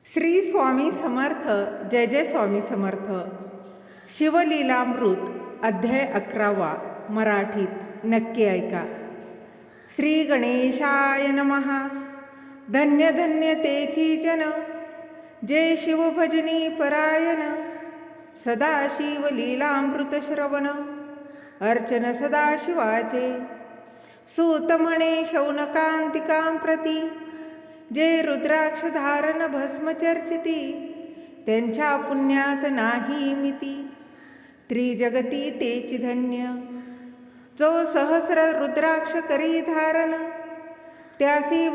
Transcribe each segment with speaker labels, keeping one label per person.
Speaker 1: श्री स्वामी समर्थ. जय जय स्वामी समर्थ. शिवलीलामृत अध्याय 11वा. मराठीत नक्की ऐका. श्री गणेशाय नमः. धन्य धन्य तेची जन, जे शिवभजनी परायण. सदा शिवलीलामृत श्रवण, अर्चन सदा शिवाचे. सूत म्हणे शौनकांतिकां प्रती, जे रुद्राक्ष धारण भस्म चर्चिती. त्यांच्या पुण्यास नाही मिती, त्रिजगती तेची धन्य. जो सहस्र रुद्राक्ष करी धारण, त्यासी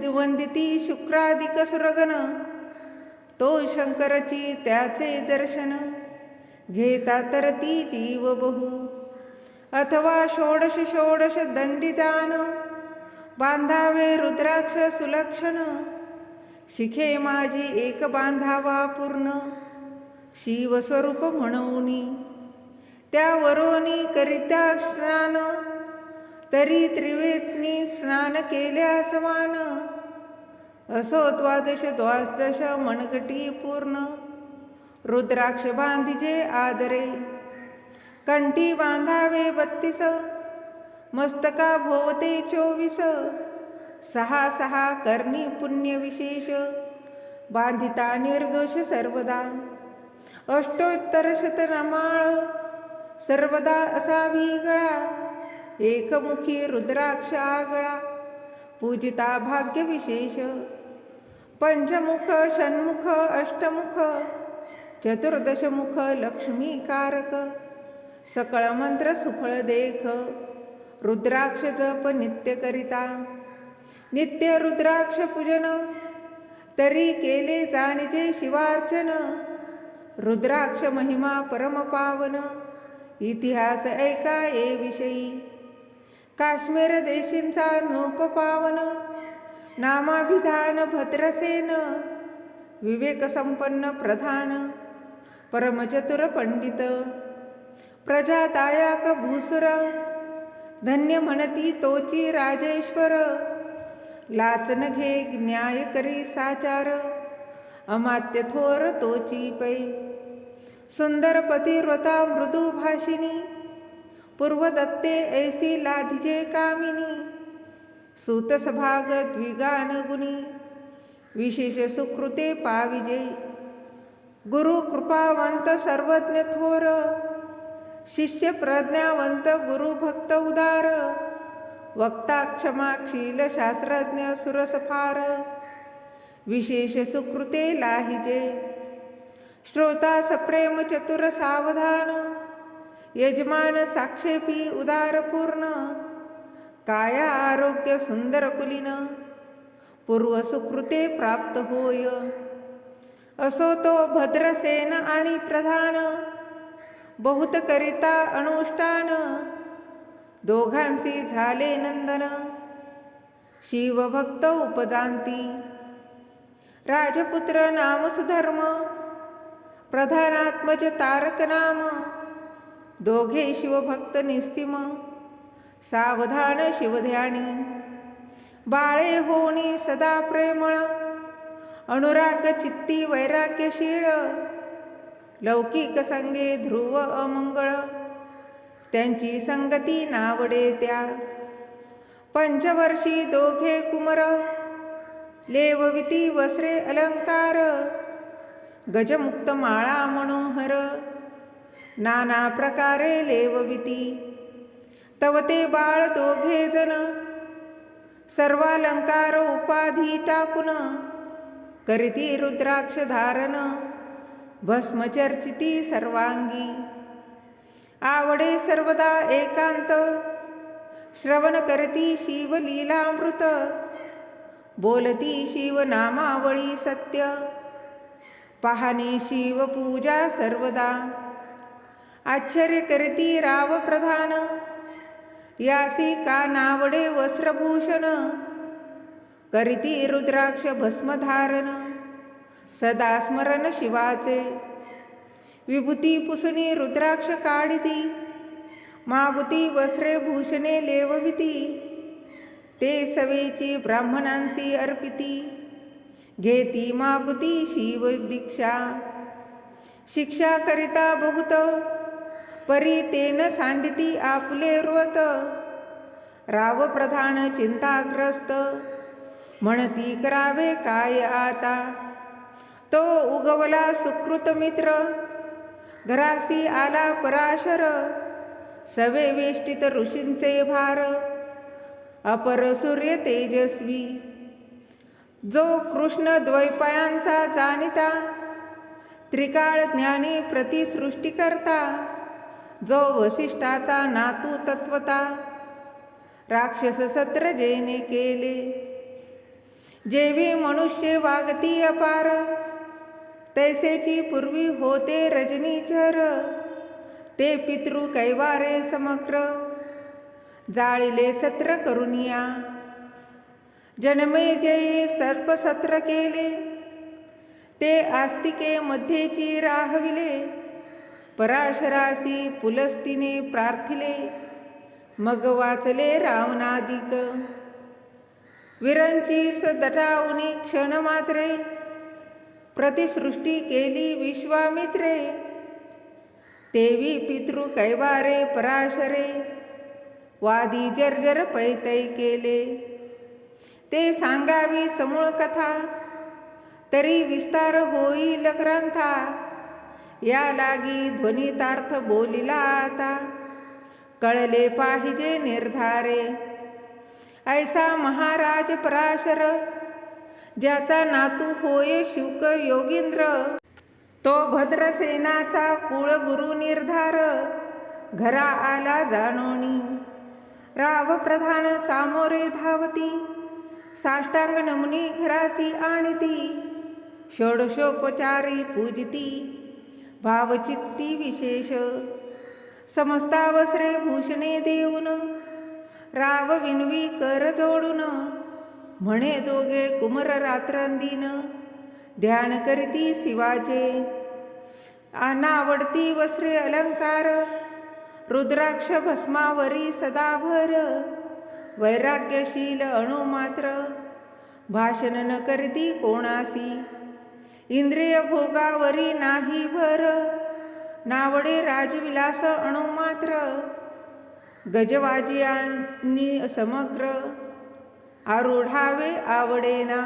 Speaker 1: वंदिती शुक्रादिक सुरगण. तो शंकरची त्याचे दर्शन, घेता तरती जीव बहु. अथवा षोडश षोडश दंडितान, बांधावे रुद्राक्ष सुलक्षण. शिखे माझी एक बांधावा पूर्ण, शिवस्वरूप म्हणूनी. त्यावरोनी करित्या स्नान, तरी त्रिवेत्नी स्नान केल्या समान. असो द्वादश द्वादश मनगटी पूर्ण, रुद्राक्ष बांधिजे आदरे. कंठी बांधावे 32, मस्तका भोवते 24. सहा सहा कर्णी पुण्य विशेष, बांधिता निर्दोष सर्वदा. अष्टोत्तर शतनामाळ, सर्वदा असावी गळा. एकमुखी रुद्राक्ष आगळा, पूजिता भाग्य विशेष. पंचमुख षण्मुख अष्टमुख, चतुर्दशमुख लक्ष्मीकारक. सकळ मंत्र सुफळ देख, रुद्राक्ष जप नित्य करिता. नित्य रुद्राक्ष पूजन, तरी केले जाणजे शिवार्चन. रुद्राक्ष महिमा परम पावन, इतिहास ऐका ये विषयी. काश्मीर देशींचा नूप पावन, नामाभिधान भद्रसेन. विवेक संपन्न प्रधान, परमचतुर पंडित. प्रजादायक भूसुर, धन्य म्हणती तोची राजेश्वर. लाचन घे न्याय करी साचार, अमात्य थोर तोची पै. सुंदर पतिव्रता मृदू भाषिणी, पूर्वदत्ते ऐसी लाधिजे कामिनी. सूतसभाग द्विगान गुणी, विशेष सुकृते पाविजे. गुरु कृपावंत सर्वज्ञ थोर, शिष्य प्रज्ञावंत गुरु भक्त उदार. वक्ता क्षमाशील शास्त्रज्ञ सुरसफार, विशेष सुकृते लाहिजे. श्रोता सप्रेम चतुर सावधान, यजमान साक्षेपी उदार पूर्ण. काया आरोग्य सुंदर कुलीन, पूर्व सुकृते प्राप्त होय. असो तो भद्रसेन आणि प्रधान, बहुत करिता अनुष्ठान. दोघांसी झाले नंदन, शिवभक्त उपदांती. राजपुत्र नाम सुधर्म, प्रधानात्मज तारक नाम. दोघे शिवभक्त निस्तिम, सावधान शिवध्यानी. बाळे होणी सदा प्रेमळ, अनुराग चित्ती वैराग्यशीळ. लौकिक संगे ध्रुव अमंगळ, त्यांची संगती नावडे त्या. पंचवर्षी दोघे कुमर, लेवविती वस्त्रे अलंकार. गजमुक्त माळा मनोहर, नाना प्रकारे लेवविती. तव ते बाळ दोघे जण, सर्वालंकार उपाधी टाकून. करीती रुद्राक्ष धारण, भस्मचर्चिती सर्वांगी. आवडे सर्वदा एकांत, श्रवण करती शिवलीलामृत. बोलती शिवनामावळी सत्य, पाहणे शिवपूजा सर्वदा. आश्चर्य करती राव प्रधान, यासी का नावडे वस्त्रभूषण. करीती रुद्राक्ष भस्मधारण, सदा स्मरण शिवाचे. विभूती पुसुनी रुद्राक्ष काढिती, मागुती वस्त्रे भूषणे लेवविती. ते सवेची ब्राह्मणांसी अर्पिती. घेती मागुती शिव दीक्षा. शिक्षा करिता बहुत परी तेन सांडिती आपुले व्रत. राव प्रधान चिंताग्रस्त म्हणती करावे काय आता. तो उगवला सुकृत मित्र घरासी आला पराशर. सवे वेष्टित ऋषींचे भार अपर सूर्य तेजस्वी. जो कृष्ण द्वैपायांचा जाणिता त्रिकाळ ज्ञानी प्रतिसृष्टी करता. जो वसिष्ठाचा नातू तत्वता राक्षस सत्र जेने केले. जेवी मनुष्य वागती अपार तैसेची पूर्वी होते रजनीचर. ते पितृ कैवारे समग्र जाळिले सत्र करुनिया. जन्मे जयी सर्पसत्र केले ते आस्तिके मध्येची राहविले. पराशरासी पुलस्तीने प्रार्थिले मग वाचले रावणादिक. विरंची दटावनी क्षण मात्रे प्रतिसृष्टी केली विश्वामित्रे. तेवी पितृ कैवारे पराशरे वादी जर्जर पैतै केले. ते सांगावी समूळ कथा तरी विस्तार होईल ग्रंथा. या लागी ध्वनितार्थ बोलिला आता कळले पाहिजे निर्धारे. ऐसा महाराज पराशर ज्याचा नातू होय शुक योगींद्र. तो भद्रसेनाचा कुळगुरु निर्धार घरा आला जाणोनी. राव प्रधान सामोरे धावती साष्टांग नमुनी घरासी आणिती. षोडशोपचारी पूजिती भावचित्ती विशेष. समस्तावसरे भूषणे देऊन राव विनवी कर जोडून. म्हणे दोघे कुमर रात्रंदिन ध्यान करीती शिवाचे. अनावडती वस्त्रे अलंकार रुद्राक्ष भस्मावरी सदाभर. वैराग्यशील अणुमात्र भाषण न करीती कोणासी. इंद्रिय भोगावरी नाही भर नावडे राजविलास अणुमात्र. गजवाजियांनी समग्र आरूढावे आवडेना.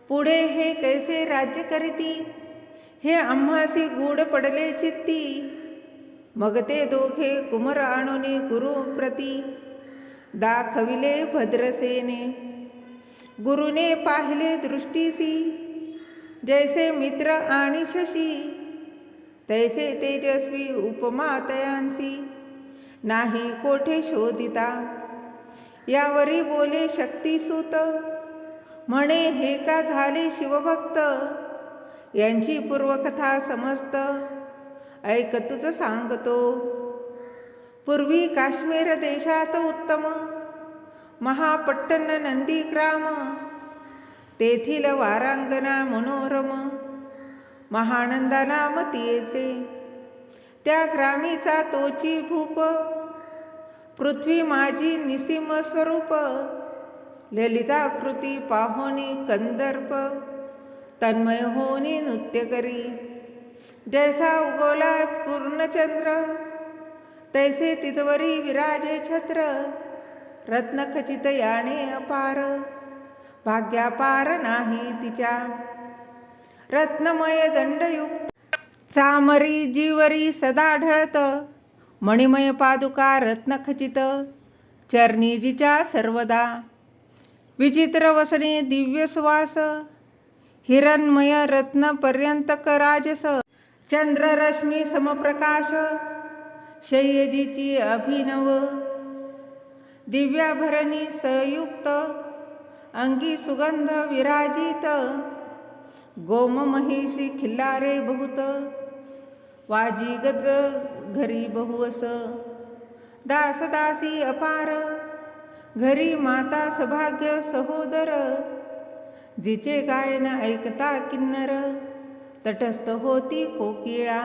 Speaker 1: पुढे हे कैसे राज्य करीती हे आम्हासी गूढ पडले चित्ती. मग ते दोघे कुमर आणुनी गुरुप्रती दाखविले भद्रसेने. गुरुने पाहिले दृष्टीसी जैसे मित्र आणि शशी. तैसे तेजस्वी उपमा तयांसी नाही कोठे शोधिता. यावरी बोले शक्तिसूत म्हणे हे का झाले शिवभक्त. यांची पूर्वकथा समस्त ऐक तुझ सांगतो. पूर्वी काश्मीर देशात उत्तम महापट्टण नंदीग्राम. तेथील वारांगना मनोरम महानंदा नाम तियेचे. त्या ग्रामीचा तोची भूप पृथ्वी माझी निसीम स्वरूप. ललिताकृती पाहोनी कंदर्प तन्मय होनी नृत्य करी. जैसा उगवला पूर्णचंद्र तैसे तिजवरी विराजे छत्र. रत्नखचित याने अपार भाग्यापार नाही तिच्या. रत्नमय दंडयुक्त चामरी जीवरी सदा ढळत. मणिमय पादुका रत्नखचित चरणी जिच्या सर्वदा. विचित्र वसने दिव्य सुवास हिरणमय रत्न पर्यंतक राजस. चंद्ररश्मी समप्रकाश शय्यजीची अभिनव. दिव्याभरणी संयुक्त अंगी सुगंध विराजित. गोम महिषी खिल्लारे बहुत वाजी गज घरी बहुअस. दासदासी अपार घरी माता सभाग्य सहोदर. जिचे गायन ऐकता किन्नर तटस्थ होती कोकिळा.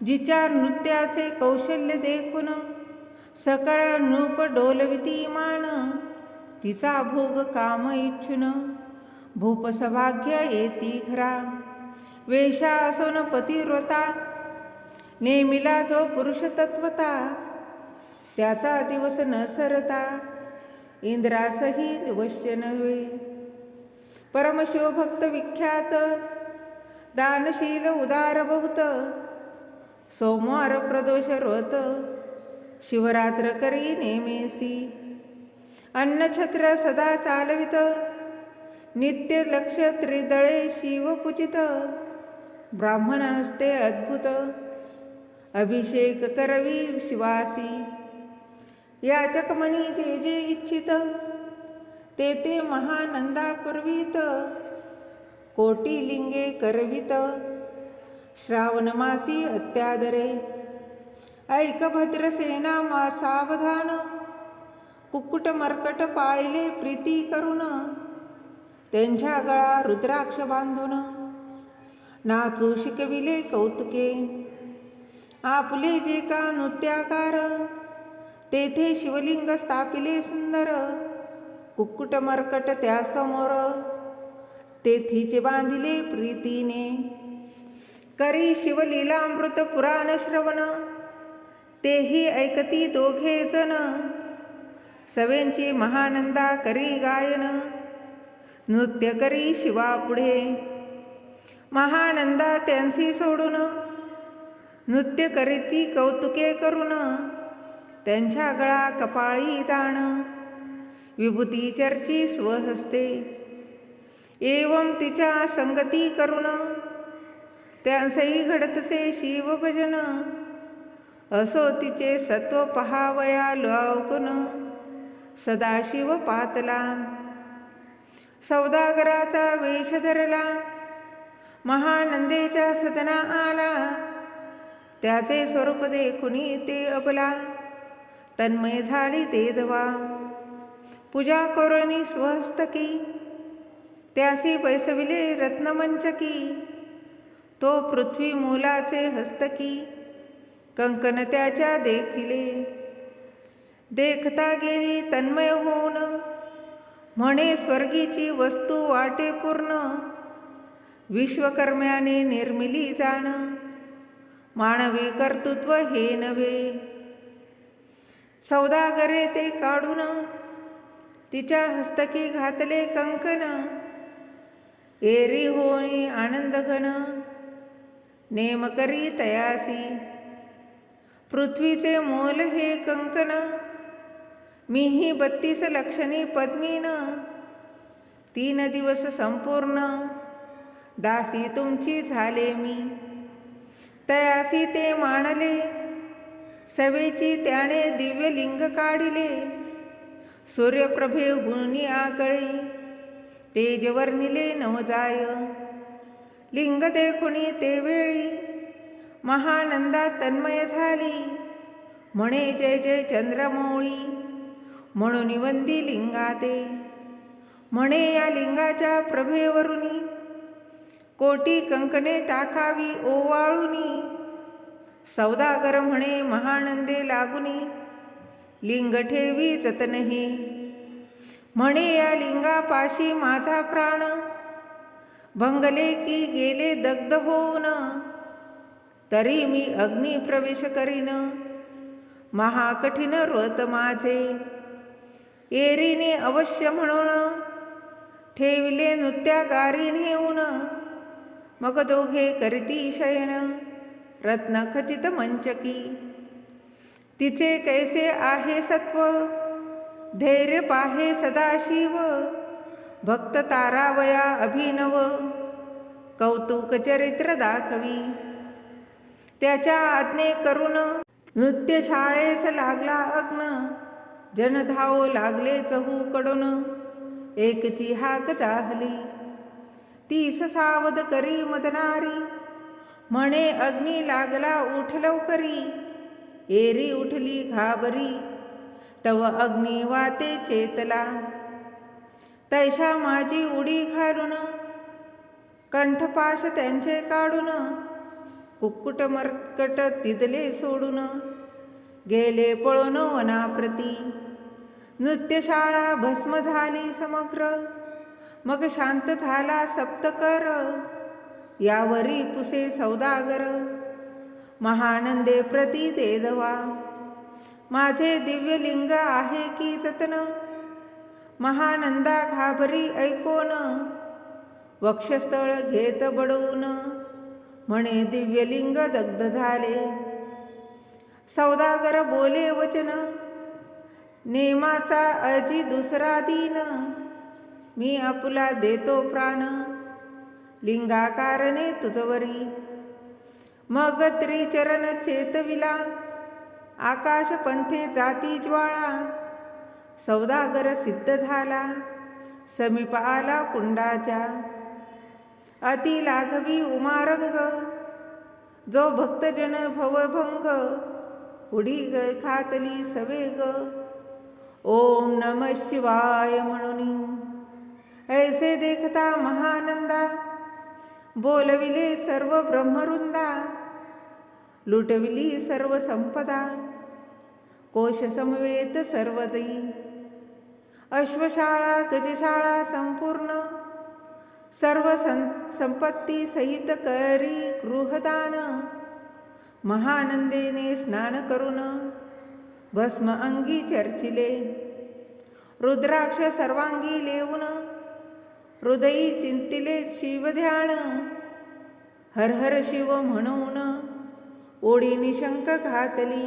Speaker 1: जिच्या नृत्याचे कौशल्य देखून सकळ नृप डोलविती मान. तिचा भोग काम इच्छुन भूपसभाग्य येती घरा, वेशा असोन पतिव्रता, नेमिला जो पुरुष तत्वता, त्याचा दिवस न सरता, इंद्रासही वश्य नव्हे. परमशिवभक्त विख्यात, दानशील उदार बहुत, सोमवार प्रदोष व्रत, शिवरात्र करी नेमेसी. अन्नछत्र सदा चालवित, नित्य लक्ष त्रिदळे शिवपूजित, ब्राह्मण हस्ते अद्भुत, अभिषेक करवी शिवासी. याचक म्हणी जे जे इच्छित, ते ते महानंदा पुरवित, कोटी लिंगे करवित, श्रावण मासी अत्यादरे. ऐक भद्रसेना मा सावधान, कुक्कुट मर्कट पाळिले प्रीती करून, त्यांच्या गळा रुद्राक्ष बांधून, नाचू शिकविले कौतुके. आपले जे का नृत्याकार, तेथे शिवलिंग स्थापिले सुंदर, कुक्कुट मर्कट त्यासमोर, तेथीचे बांधिले प्रीतीने. करी शिवलीलामृत पुराण श्रवण, तेही ऐकती दोघे जण, सवेंची महानंदा करी गायन, नृत्य करी शिवा पुढे. महानंदा त्यांसी सोडून, नृत्य करीती कौतुके करून, त्यांच्या गळा कपाळी जाण, विभूती चर्ची स्वहस्ते. एवं तिच्या संगती करून, त्यांसही घडतसे शिवभजन, असो तिचे सत्व पहावया लोकन, सदाशिव पातला. सौदागराचा वेश धरला, महानंदेच्या सदना आला, त्याचे स्वरूप देखुनी ते अबला, तन्मय झाली ते दवा. पूजा करोनी स्वहस्तकी, त्यासी बैसविले रत्नमंचकी, तो पृथ्वी मोलाचे हस्तकी, कंकण त्याच्या देखिले. देखता गेली तन्मय होऊन, म्हणे स्वर्गीची वस्तू वाटे पूर्ण, विश्वकर्म्याने निर्मिली जाण, मानवी कर्तृत्व हे नव्हे. सौदागरे ते काढून, तिच्या हस्तकी घातले कंकण, एरी होई आनंद घन, नेम करी तयासी. पृथ्वीचे मोल हे कंकण, मीही 32 लक्षणी पद्मीन, 3 दिवस संपूर्ण, दासी तुमची झाले मी. तयासी ते मानले, सवेची त्याने दिव्य लिंग काढिले, सूर्यप्रभे गुणी आकळे, तेज वर्णिले नवजाय. लिंग देखुनी ते वेळी, महानंदा तन्मय झाली, म्हणे जय जय चंद्रमौळी, म्हणून वंदी लिंगाते. म्हणे या लिंगाच्या प्रभेवरुनी, कोटी कंकणे टाकावी ओवाळुनी. सौदागर म्हणे महानंदे लागुनी, लिंग ठेवी जतनही. म्हणे या लिंगापाशी माझा प्राण, भंगले की गेले दग्ध होऊन, तरी मी अग्नी प्रवेश करीन, महाकठीण व्रत माझे. एरीने अवश्य म्हणून, ठेविले नृत्यागारी नेऊन, मग दोघे करीती शयन, रत्न खचित मंचकी. तिचे कैसे आहे सत्व, धैर्य पाहे सदाशिव, भक्त तारावया अभिनव, कौतुक चरित्र दाखवी. त्याच्या आज्ञे करून, नृत्य शाळेस लागला अग्न, जन धावो लागले चहूकडून, एकची हाक जाहली. 30 सावध करी मदनारी, म्हणे अग्नी लागला उठ लवकरी. एरी उठली घाबरी, तव अग्नी वाते चेतला. तैशा माझी उडी घालून, कंठपाश त्यांचे काढून, कुक्कुट मर्कट तिदले सोडून, गेले पळून वनाप्रती. नृत्यशाळा भस्म झाली समग्र, मग शांत झाला सप्तकर, यावरी पुसे सौदागर. महानंदे प्रती देदवा, माझे दिव्य लिंग आहे की जतन. महानंदा घाबरी ऐकोन, वक्षस्थळ घेत बडवून. म्हणे दिव्यलिंग दग्ध झाले. सौदागर बोले वचन, नेमाचा अजी दुसरा दीन. मी आपुला देतो प्राण, लिंगाकारणे तुझवरी. मग त्रिचरण चेतविला, आकाश पंथे जाती ज्वाळा. सौदागर सिद्ध झाला, समीप आला कुंडाच्या. अति लाघवी उमारंग, जो भक्तजन भवभंग. उडी खातली सवेग, ओम नम शिवाय म्हणून. ऐसे देखता महानंदा, बोलविले सर्व ब्रह्मवृंदा. लुटविली सर्व संपदा, कोश समवेत सर्वदयी. अश्वशाळा गजशाळा संपूर्ण, सर्व संपत्ती सहित करी गृहदान. महानंदेने स्नान करून, भस्म अंगी चर्चिले. रुद्राक्ष सर्वांगी लेऊन, हृदयी चिंतिले शिवध्यान. हर हर शिव म्हणून, ओढी निशंक घातली.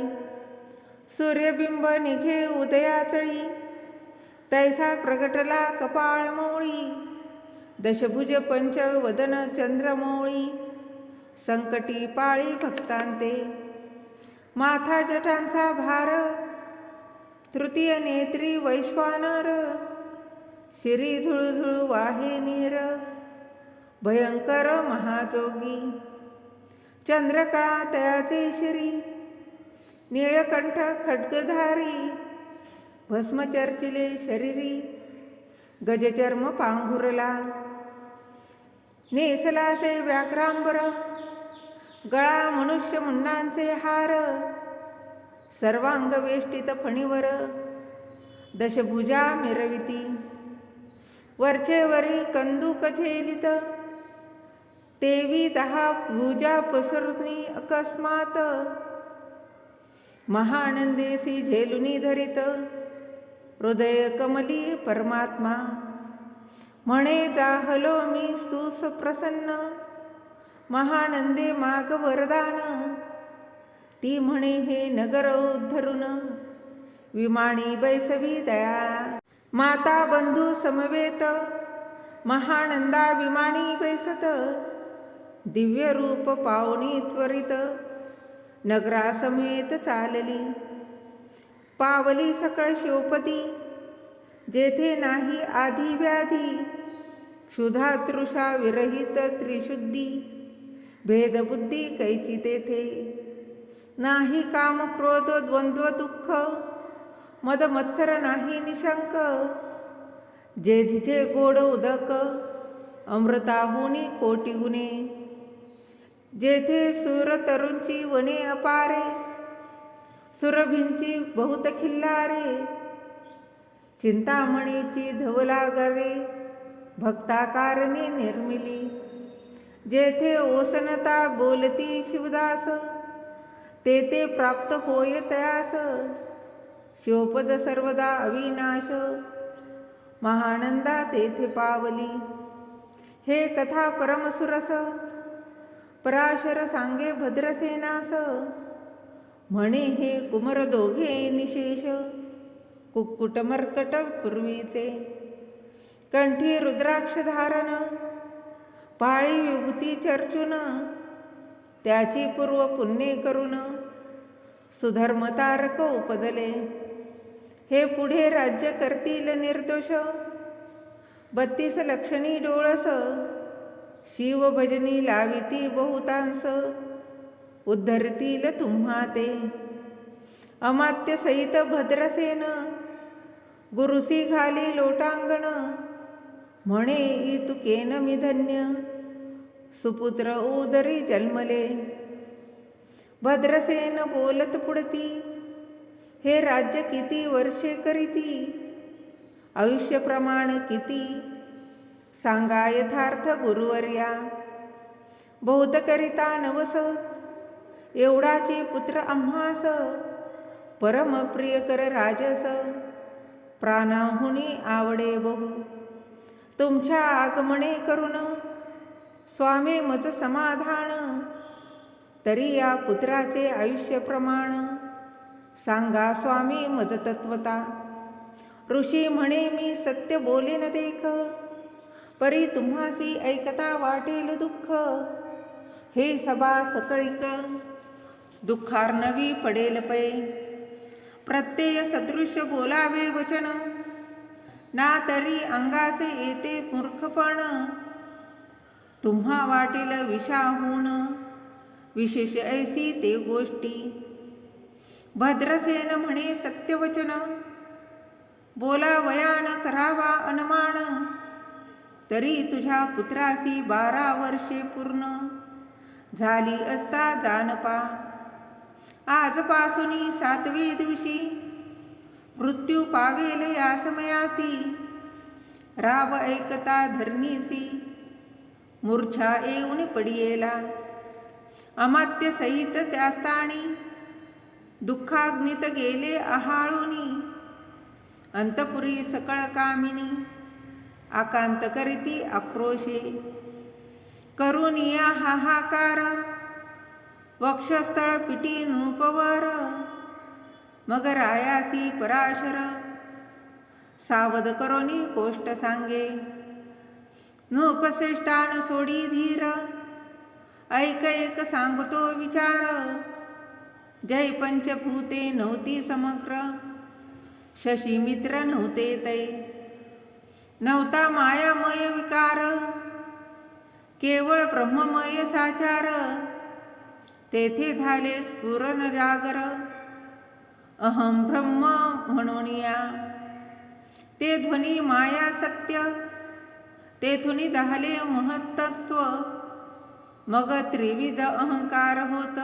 Speaker 1: सूर्यबिंब निघे उदयाचळी, तैसा प्रगटला कपाळ मोळी. दशभुज पंचवदन चंद्रमौळी, संकटी पाळी भक्तांते. माथा जटांचा भार, तृतीय नेत्री वैश्वानर. शिरी झुळझुळ वाहे नीर, भयंकर महाजोगी. चंद्रकळा तयाचे शिरी, निळकंठ खड्गधारी. भस्म चर्चिले शरीरी, गजचर्म पांघुरला. नेसलासे व्याघ्रांबर, गळा मनुष्य मुंडांचे हार. सर्वांग वेष्टित फणीवर, दशभुजा मिरविती. वरचे वरी कंदुक झेलित, तेवी 10 भुजा पसरुनी अकस्मात. महानंदेसी झेलुनी धरित, हृदय कमली परमात्मा. म्हणे जाहलो मी सुप्रसन्न, महानंदे माग वरदान. ती म्हणे हे नगर उद्धरून, विमानी बैसवी दयाळा. माता बंधू समवेत, महानंदा विमानी बैसत. दिव्य रूप पावनी त्वरित, नगरासमेत चालली. पावली सकळ शिवपती, जेथे नाही आधी व्याधी. क्षुधा तृषा विरहित त्रिशुद्धी, भेदबुद्धी कैची तेथे. नाही काम क्रोध द्वंद्व दुःख, मद मत्सर नाही निशंक. जेधीचे गोड उदक, अमृताहुनी कोटी गुणे. जेथे सुरतरुंची वने अपारे, सुरभींची बहुत खिल्लारे. चिंतामणीची धवलागरे, भक्ताकारणे निर्मिली. जेथे ओसनता बोलती शिवदास, तेथे प्राप्त होय तयास. शिवपद सर्वदा अविनाश, महानंदा तेथे पावली. हे कथा परमसुरस, पराशर सांगे भद्रसेनास. म्हणे हे कुमर दोघे निशेष, कुक्कुट मर्कट पूर्वीचे. कंठी रुद्राक्ष धारण, पाळी विभूती चर्चून. त्याची पूर्व पुण्ये करून, सुधर्मतारक उपजले. हे पुढे राज्य करतील निर्दोष, 32 लक्षणी डोळस. शिवभजनी लाविती बहुतांस, उद्धरतील तुम्हा ते. अमात्य सहित भद्रसेन, गुरुसी घाली लोटांगण. म्हणे इतुकेन मी धन्य, सुपुत्र उदरी जन्मले. भद्रसेन बोलत पुढती, हे राज्य किती वर्षे करीती. आयुष्य प्रमाण किती, सांगा यथार्थ गुरुवर्या. बहुत करिता नवस, एवढाची पुत्र आम्हास. परम प्रिय कर राजस, प्राणाहुनी आवडे बहु. तुमच्या आगमने करून स्वामी मज समाधान. तरी या पुत्राचे आयुष्य प्रमाण, सांगा स्वामी मज तत्वता. ऋषी म्हणे मी सत्य बोलेन देख, परी तुम्हासी ऐकता वाटेल दुःख. हे सभा सकळिक, दुःखार्णवी पडेल पै. प्रत्यय सदृश बोलावे वचन, ना तरी अंगासे येते मूर्खपण. तुम्हा वाटेल विषाहून, विशेष ऐसी ते गोष्टी. भद्रसेन म्हणे सत्यवचन, बोलावयान करावा अनुमान. तरी तुझ्या पुत्रासी 12 वर्षे पूर्ण, झाली असता जानपा. आजपासून 7वे दिवशी, मृत्यू पावेल या समयासी. राव ऐकता धरणीसी, मूर्छा येऊन पडियेला. अमात्य सहित त्या स्थानी, दुःखाग्नीत गेले आहाळूनी. अंतपुरी सकळ कामिनी, आकांत करीती आक्रोशे. करुनिया हाहाकार, वक्षस्थळ पिटी नूपवर. मग रायासी पराशर, सावध करोनी कोष्ट सांगे. नृपश्रेष्ठान सोडी धीर, ऐक एक सांगतो विचार. जय पंचभूते नव्हती समग्र, शशी मित्र नव्हते तै. नव्हता मायामय विकार, केवळ ब्रह्ममय साचार. तेथे झाले स्फुरण जागर, अहम ब्रह्म म्हणून या. ते ध्वनी माया सत्य, तेथून झाले महत्तत्व. मग त्रिविध अहंकार होत,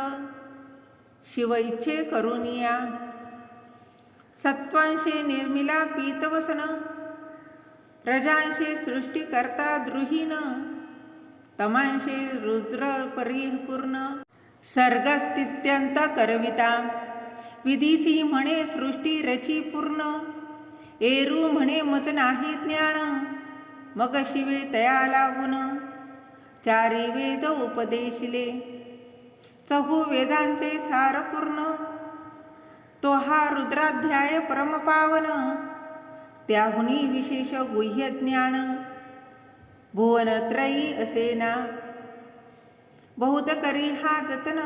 Speaker 1: शिव इच्छे करुनिया. सत्वांशे निर्मिला पीतवसन, रजांशे सृष्टी करता द्रुहीन. तमांशे रुद्र परिपूर्ण, सर्गस्थित्यंत करविता. विधीसी म्हणे सृष्टी रची पूर्ण, एरू म्हणे मज नाही ज्ञान. मग शिवे तया लागून, 4 वेद उपदेशिले. 4 वेदांचे सार पूर्ण, तो हा रुद्राध्याय परमपावन. त्याहुनी विशेष गुह्य ज्ञान, भुवनत्रयी असेना. बहुत करी हा जतन,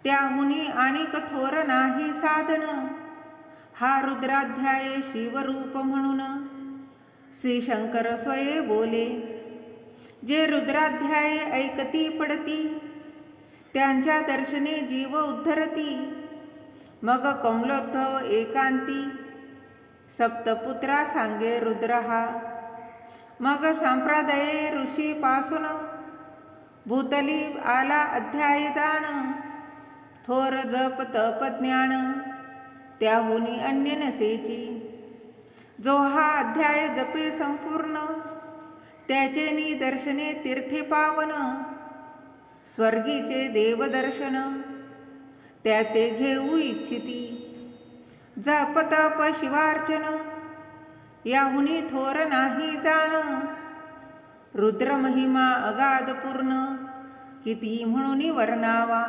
Speaker 1: त्याहुनी अनेक थोर नाही साधन. हा रुद्राध्याय शिवरूप म्हणून, श्री शंकर स्वये बोले. जे रुद्राध्याय ऐकती पडती, त्यांच्या दर्शने जीव उद्धरती. मग कमलोद्भव एकांती, सप्तपुत्रा सांगे रुद्र हा. मग संप्रदाये ऋषी पासून, भूतली आला अध्याय जाण. थोर जप तप ज्ञान, त्याहुनी अन्य नसेची. जो हा अध्याय जपे संपूर्ण, त्याचे निदर्शने तीर्थे पावन. स्वर्गीचे देवदर्शन, त्याचे घेऊ इच्छिती. जप तप शिवार्चन, याहुनी थोर नाही जाण. रुद्र महिमा अगाध पूर्ण, किती म्हणून वर्णावा.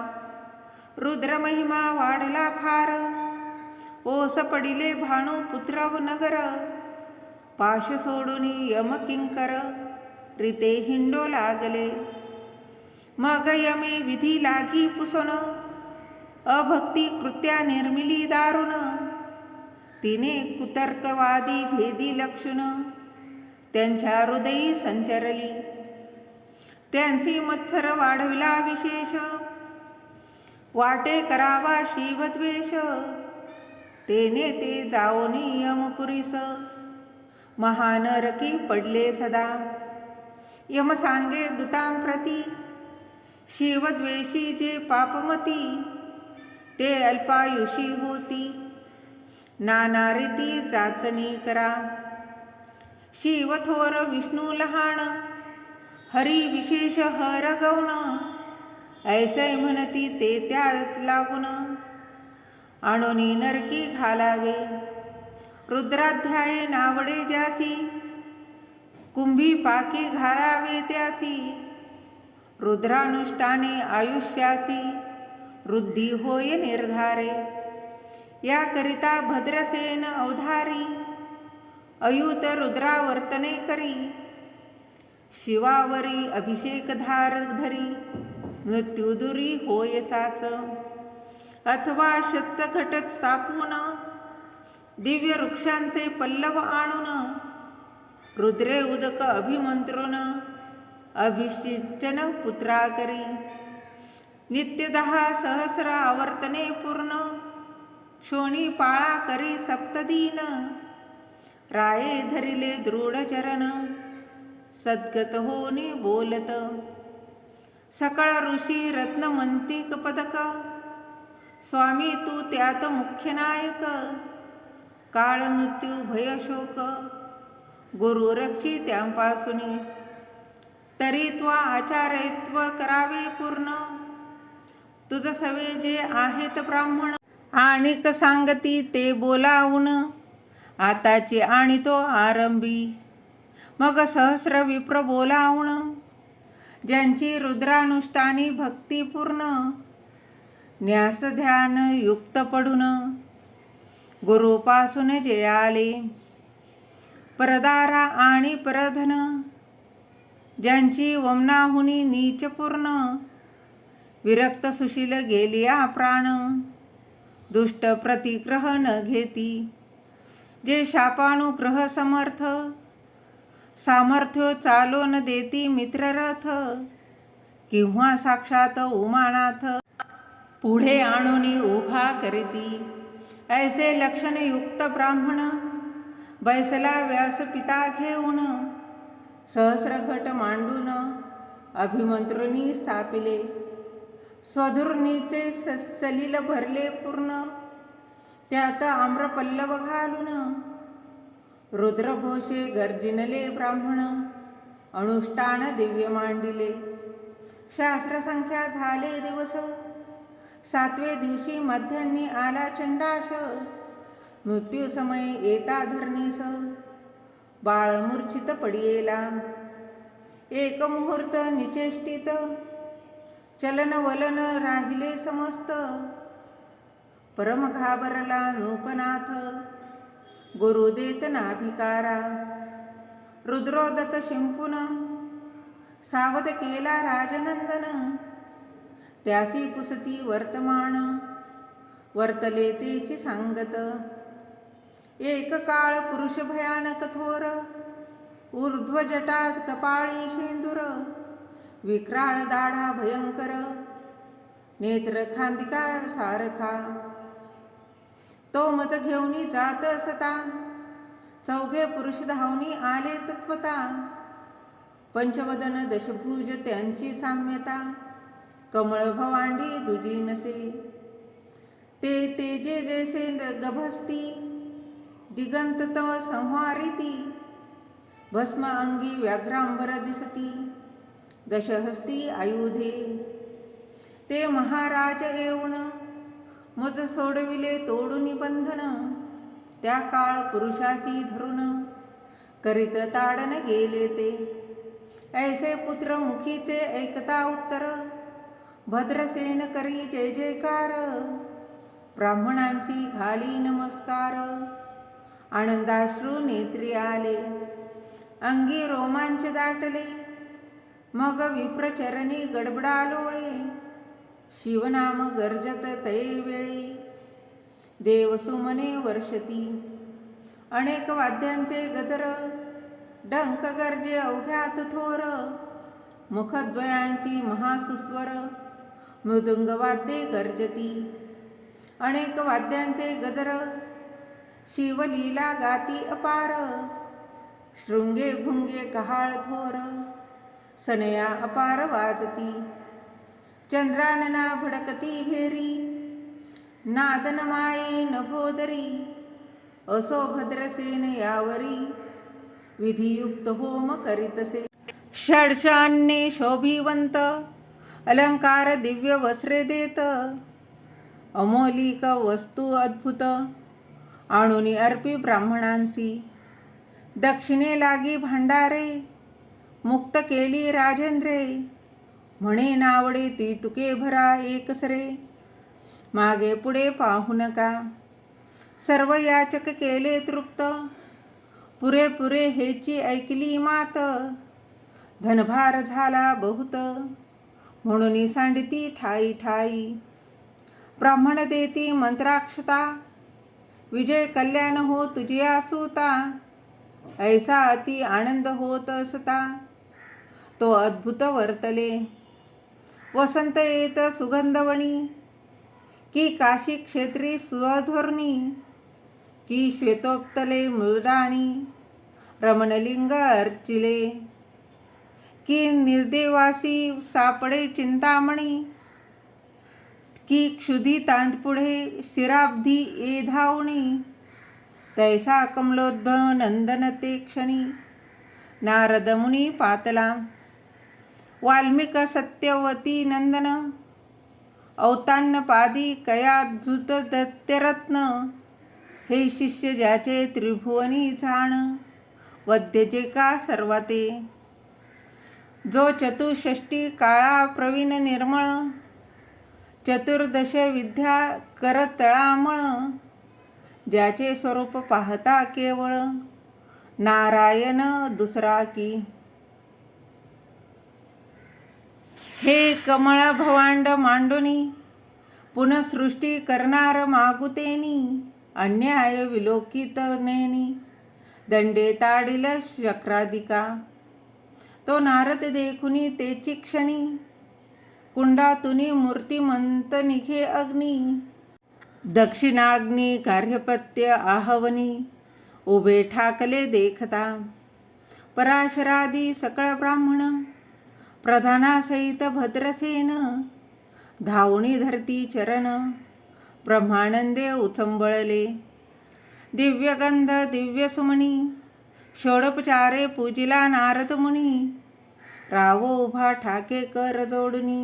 Speaker 1: रुद्र महिमा वाढला फार, ओस पडिले भाणू पुत्रव नगर. पाश सोडून यम किंकर, रीते हिंडो लागले. मग यमी विधी लागी पुसोन, अभक्ती कृत्या निर्मिली दारुण. तिने कुतर्कवादी भेदी लक्षण, त्यांच्या हृदयी संचरली. त्यांची मत्सर वाढविला विशेष, वाटे करावा शिवद्वेष. तेने ते जाओनी यमपुरीस, महानरकी पडले सदा. यम सांगे दूतांप्रती, शिवद्वेषी जे पापमती. ते अल्पायुषी होती, नाना रीती चाचणी करा. शिव थोर विष्णू लहान, हरी विशेष हर गौण, ऐसे म्हणती ते त्यात लागून, आणोनी नरकी घालावे, रुद्राध्याये नावडे ज्यासी, कुंभी पाकी घालावे त्यासी, रुद्रानुष्ठाने आयुष्यासी, वृद्धी होय निर्धारे, याकरिता भद्रसेन अवधारी, अयुत रुद्रावर्तने करी, शिवावरी अभिषेक धार धरी, मृत्युदुरी होय साच, अथवा शतघट स्थापून, दिव्य वृक्षांचे पल्लव आणून, रुद्रे उदक अभिमंत्रून, अभिषिंचन पुत्रा करी, नित्य 10 सहस्र आवर्तने पूर्ण, क्षोणी पाळा करी सप्तदीन, राये धरिले दृढ चरण, सद्गत होनी बोलत, सकळ ऋषी रत्नमंतिक पदक, स्वामी तू त्यात मुख्य नायक, काळ मृत्यू भय शोक, गुरु रक्षी त्यांपासूनी, तरी त्वा आचार्यत्व करावे पूर्ण, तुझ सवे जे आहेत ब्राह्मण, आणिक सांगती ते बोलावून, आताची आणि तो आरंभी, मग सहस्र विप्र बोलावून, ज्यांची रुद्रानुष्ठानी भक्ती पूर्ण, न्यास ध्यान युक्त पडून, गुरुपासून जे आले, परदारा आणि परधन, ज्यांची वमनाहुनी नीच पूर्ण, विरक्त सुशील गेलिया प्राण, दुष्ट प्रतिग्रह न घेती, जे शापानुग्रह समर्थ, सामर्थ्य चालो न देती मित्ररथ, किंवा साक्षात उमानाथ, पुढे आणूनी उभा करीती, ऐसे लक्षणयुक्त ब्राह्मण, बैसला व्यासपिता घेऊन, सहस्रघट मांडून, अभिमंत्रुनी स्थापिले, स्वधुर्नीचे सलिल भरले पूर्ण, त्यात आम्रपल्लव घालून, रुद्रघोषे गर्जिनले ब्राह्मण, अनुष्ठान दिव्य मांडिले, शास्त्रसंख्या झाले दिवस, 7वे दिवशी मध्यान्नी आला चंडाश, मृत्यू समय येता धरणीस, बाळ मूर्छित पडियेला, एक मुहूर्त निचेष्टित, चलन वलन राहिले समस्त, परम घाबरला नूपनाथ, गुरु देत नाभिकारा, रुद्रोदक शिंपून, सावध केला राजनंदन, त्यासी पुसती वर्तमान, वर्तले तेची सांगत, एक काळ पुरुष भयानक थोर, ऊर्ध्व जटात कपाळी शेंदूर, विक्राळ दाढा भयंकर, नेत्र खांदिकार सारखा, तो मज घेऊनी जात असता, चौघे पुरुष धावनी आले तत्वता, पंचवदन दशभुज त्यांची साम्यता, कमळ भवांडी दुजी नसे, ते तेजे जैसे गभस्ती, दिगंत तव संहारिती, भस्म अंगी व्याघ्रांबर दिसती, दशहस्ती आयुधे, ते महाराज येऊन, मुज सोडविले तोडूनी बंधन, त्या काळ पुरुषासी धरून, करीत ताडन गेले ते, ऐसे पुत्र मुखीचे ऐकता उत्तर, भद्रसेन करी जय जयकार, ब्राह्मणांसी घाली नमस्कार, आनंदाश्रू नेत्री आले, अंगी रोमांच दाटले, मग विप्रचरणी गडबडा लोळे, शिवनाम गर्जत तये वेळी, देवसुमने वर्षती, अनेक वाद्यांचे गजर, डंक गर्जे अवघ्यात थोर, मुखद्वयांची महासुस्वर, मृदुंग वाद्ये गर्जती, अनेक वाद्यांचे गजर, शिवलीला गाती अपार, शृंगे भुंगे कहाळ थोर, सनया अपार वाजती, चंद्रानना भडकती भेरी, नादन माई नभोदरी, असो भद्रसेन यावरी, विधियुक्त होम करीतसे. षडशान्ये शोभिवंत अलंकार दिव्य वस्त्रे देत. अमोलिक वस्तू अद्भुत आणून अर्पी ब्राह्मणांसी. दक्षिणे लागी भांडारे मुक्त केली राजेंद्रे. म्हणे नावडे ती तुके भरा एकसरे. मागे पुढे पाहू नका सर्व याचक केले तृप्त. पुरे हेची ऐकली मात धनभार झाला बहुत. म्हणून सांडिती ठाई ठाई ब्राह्मण देती मंत्राक्षता. विजय कल्याण हो तुझिया सुता ऐसा अति आनंद होत असता. तो अद्भुत वर्तले वसंत येत सुगंधवणी. की काशी क्षेत्री स्वधोरणी. की श्वेतोप्तले मृडाणी रमणलिंग अर्चिले. की निर्देवासी सापडे चिंतामणी. की क्षुधी तांतपुढे शिराब्धी ये धावणी. तैसा कमलोद्भव नंदन ते क्षणी. नारद मुनी पातला वाल्मिक सत्यवती नंदन. औतान्न पादी कयाधृत दत्यरत्न. हे शिष्य ज्याचे त्रिभुवनी जाण वद्य जे का सर्वाते. जो चतुष्षष्टी काळा प्रवीण निर्मळ. चतुर्दश विद्या करतळामळ. ज्याचे स्वरूप पाहता केवळ नारायण दुसरा की. हे कमळ भवांड मांडुनी पुनःसृष्टी करणार मागुतेनी. अन्याय विलोकित नेनी दंडे ताडिल शक्रादिका. तो नारद देखुनी तेची क्षणी. कुंडातुनी मूर्तिमंत निघे अग्नी. दक्षिणाग्नी कार्यपत्य आहवनी. उभे ठाकले देखता पराशरादी सकळ ब्राह्मण. प्रधानासहित भद्रसेन धावणी धरती चरण. ब्रह्मानंदे उचंबळले दिव्यगंध दिव्य सुमणी. षोडोपचारे पूजिला नारद मुनी. रावो उभा ठाके कर जोडणी.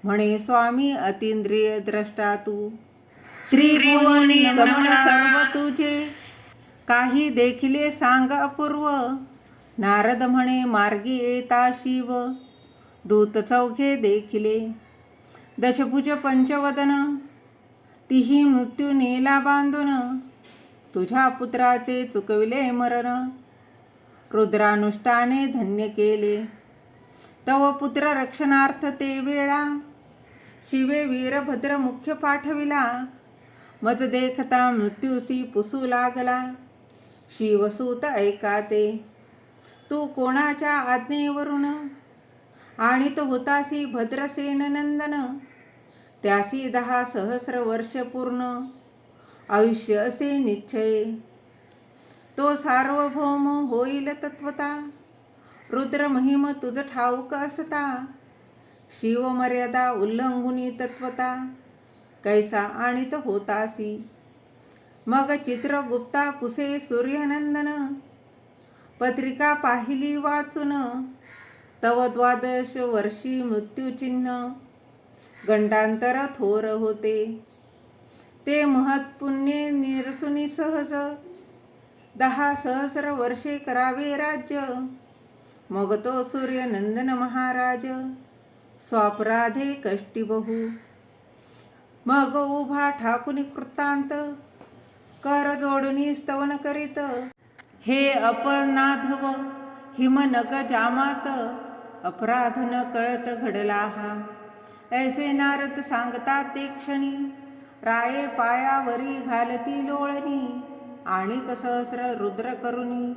Speaker 1: म्हणे स्वामी अतींद्रिय द्रष्टा तू. त्रिभुवनी गमन सर्व तुझे. काही देखिले सांग अपूर्व. नारद म्हणे मार्गी येता शिव. दूत चौघे देखिले दशभुज पंचवदन. तिही मृत्यू नेला बांधून. तुझ्या पुत्राचे चुकविले मरण. रुद्रानुष्ठाने धन्य केले तव पुत्र रक्षणार्थ ते वेळा. शिवे वीरभद्र मुख्य पाठविला. मज देखता मृत्यूसी पुसू लागला. शिवसूत ऐका ते तू कोणाच्या आज्ञेवरून. आणीत होतासी भद्रसेन नंदन. त्यासी 10 सहस्र वर्ष पूर्ण आयुष्य असे निश्चय. तो सार्वभौम होईल तत्वता. रुद्र महिम तुझ ठाऊक असता. शिवमर्यादा उल्लंघुनी तत्वता. कैसा आणीत होतासी. मग चित्रगुप्ता कुसे सूर्यनंदन. पत्रिका पाहिली वाचून. तव 12 वर्षी मृत्यूचिन्ह. गंडांतर थोर होते ते महत्पुण्ये निरसुनी सहज. 10 सहस्र वर्षे करावे राज्य. मग तो सूर्यनंदन महाराज स्वापराधे कष्टी बहु. मग उभा ठाकुनी कृतांत कर जोडणी स्तवन करीत. हे अपनाधव हिमनग जामात अपराध न कळत घडला हा. ऐसे नारद सांगतात ते क्षणी. राये पायावरी घालती लोळणी. आणि सहस्र रुद्र करुणी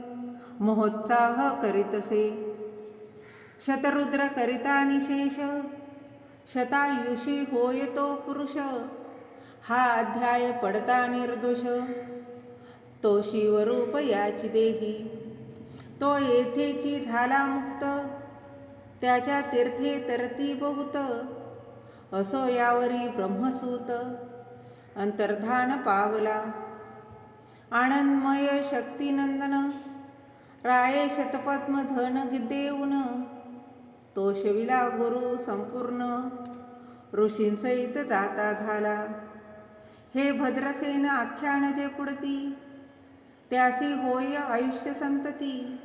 Speaker 1: महोत्साह करीतसे. शतरुद्र करिता निशेष. शतायुषी होय तो पुरुष. हा अध्याय पडता निर्दोष. तो शिवरूप याची देही. तो येथेची झाला मुक्त. त्याच्या तीर्थे तरती बहुत. असो यावरी ब्रह्मसूत अंतर्धान पावला. आनंदमय शक्तिनंदन राये शतपद्म धन देऊन तोषविला गुरु संपूर्ण ऋषींसहित जाता झाला. हे भद्रसेन आख्यान जे पुढती त्यासी होय आयुष्य संतती.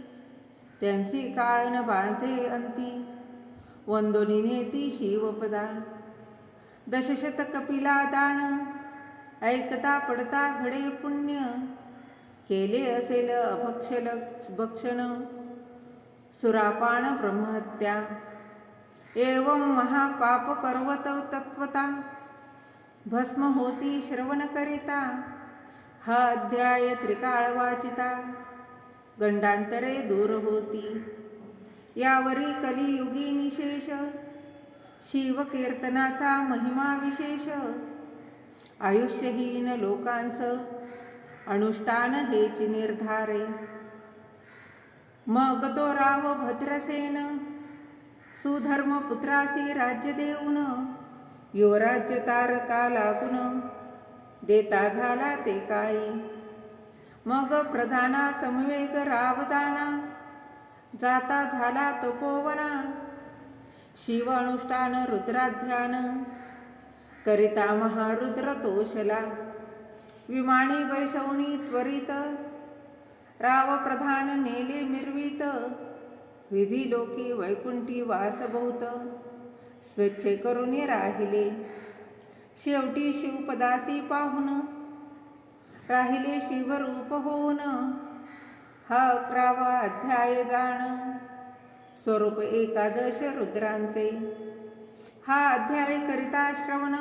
Speaker 1: त्यांसी काळ न बांधे अंती वंदोनी नेती शिवपदा. दशशत कपिला दान ऐकता पडता घडे पुण्य. केले असेल भक्षण सुरापान ब्रह्महत्या. एवं महापाप पर्वत तत्वता भस्म होती श्रवण करिता. हा अध्याय त्रिकाळ वाचिता गंडांतरे दूर होती. यावरी कलियुगी निशेष शिव कीर्तनाचा महिमा विशेष. आयुष्यहीन लोकांस अनुष्ठान हेची निर्धारे. मग तो राव भद्रसेन सुधर्म पुत्रासी राज्य देऊन युवराज्य तारका लागून देता झाला ते काळी. मग प्रधाना समवेग राव जाना जाता झाला तपोवना. शिव अनुष्ठान रुद्राध्यान करिता महारुद्र तोषला. विमानी बैसवणी त्वरित राव प्रधान नेले मिरवित. विधी लोकी वैकुंठी वास बहुत स्वच्छ करुणी राहिले. शेवटी शिवपदासी पाहून राहिले शिवरूप होऊन. हा 11वा अध्याय जाण स्वरूप एकादश रुद्रांचे. हा अध्याय करिता श्रवण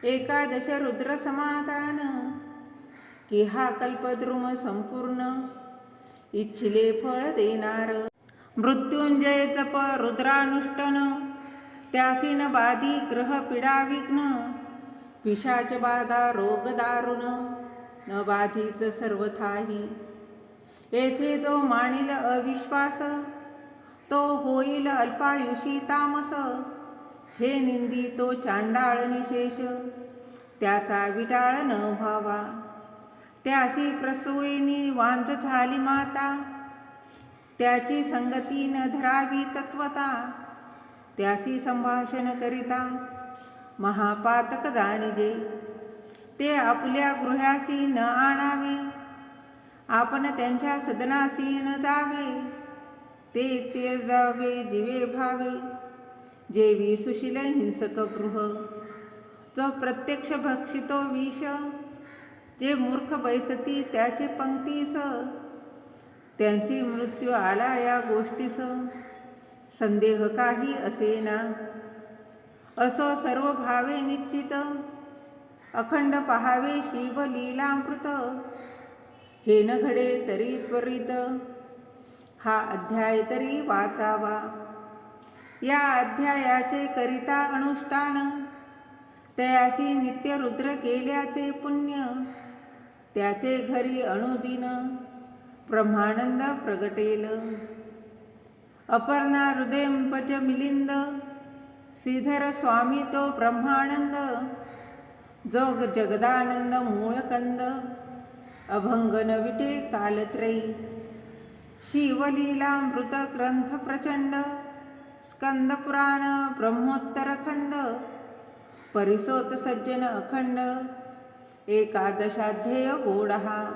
Speaker 1: एकादश रुद्र समाधान. की हा कल्पद्रुम संपूर्ण इच्छिले फळ देणार. मृत्युंजय जप रुद्रानुष्टन त्यासी न बाधी ग्रह पीडा विघ्न. पिशाच बाधा रोग दारुण न बाधीच सर्वथाही. येथे जो मानिल अविश्वास तो होईल अल्पायुषी तामस. हे निंदी तो चांडाळ निशेष त्याचा विटाळ न व्हावा. त्यासी प्रसूयिनी वांझ झाली माता त्याची संगती न धरावी तत्वता. त्यासी संभाषण करिता महापातक जाणिजे. ते आपल्या गृहासी न आणावे आपण त्यांच्या सदनासी न जावे. ते जावे जीवे भावे जेवी सुशील हिंसक गृह. जो प्रत्यक्ष भक्षितो विष जे मूर्ख बैसती त्याचे पंक्तीस. त्यांची मृत्यू आला या गोष्टीस संदेह काही असेना. असो सर्व भावे निश्चित अखंड पहावे शिव लीलामृत. हे न घडे तरी त्वरित हा अध्याय तरी वाचावा. या अध्यायाचे करिता अनुष्ठान तयासी नित्य रुद्र केल्याचे पुण्य. त्याचे घरी अनुदिन ब्रह्मानंद प्रगटेल. अपर्णा हृदयंपच मिलिंद श्रीधर स्वामी तो ब्रह्मानंद. जोग जगदानंद मूळकंद अभंग न विटे कालत्रयी. शिवलीलामृत ग्रंथ प्रचंड स्कंद पुराण ब्रह्मोत्तर खंड. परिसोत सज्जन अखंड एकादशाध्याय गोडहा.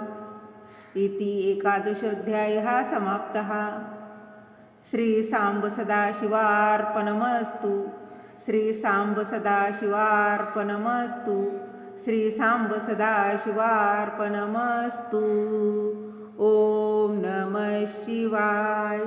Speaker 1: इति एकादशोऽध्यायः समाप्तः. श्री सांब सदाशिवार्पणमस्तु. श्री सांब सदाशिवार्पणमस्तु. श्री सांब सदाशिवार्पणमस्तु. ओम नमः शिवाय.